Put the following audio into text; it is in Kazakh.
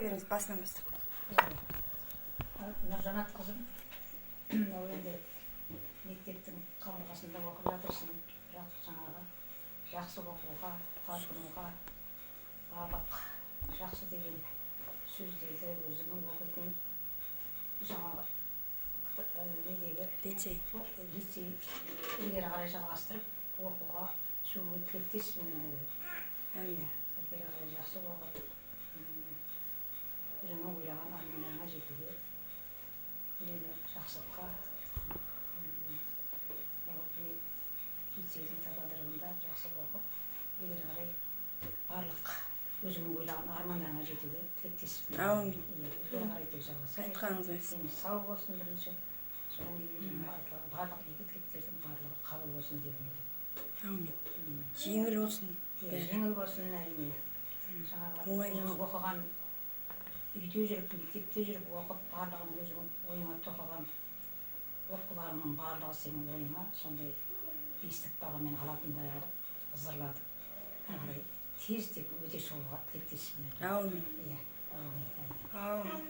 беріңіз басынан бастап. Нұржанат қызым, ол енді мектептің қабырғасында оқып жатырсың, бірақ жаңағы жақсы оқуға, талпынуға, барлық жақсы деген сөздерді өзінің оқитын жаңағы лицей ілгері қарай жалғастырып оқуға түсуіңе тілектеспін. Ілгері қарай жақсы оқып, жаңа ойлаған армандарыңа жетуге, үнемі жақсылыққа, лицейдің табалдырығында жақсы оқып, ілгері қарай барлық өзіңнің ойлаған армандарыңа жетуге тілектеспін. Аумин. Ілгері қарай тек жалғаса. Айтқаныңыз келсін. Сен сау болсын бірінші, содан кейін айтылған барлық игі тілектердің барлығы қабыл болсын дегім келеді. Аумин. Жеңіл болсын. Жеңіл болсын, әрине. Жаңағы өзің оқыған, үйде жүріп, мектепте жүріп оқып, барлығын өзің ойыңа тоқыған оқуларыңның барлығы сенің ойыңа сондай естіп бағамен алатындай алып, ызырлатып, әрі тез тек өте шығуға тілектеспін. Аумин. Иә, аумин. Аумин.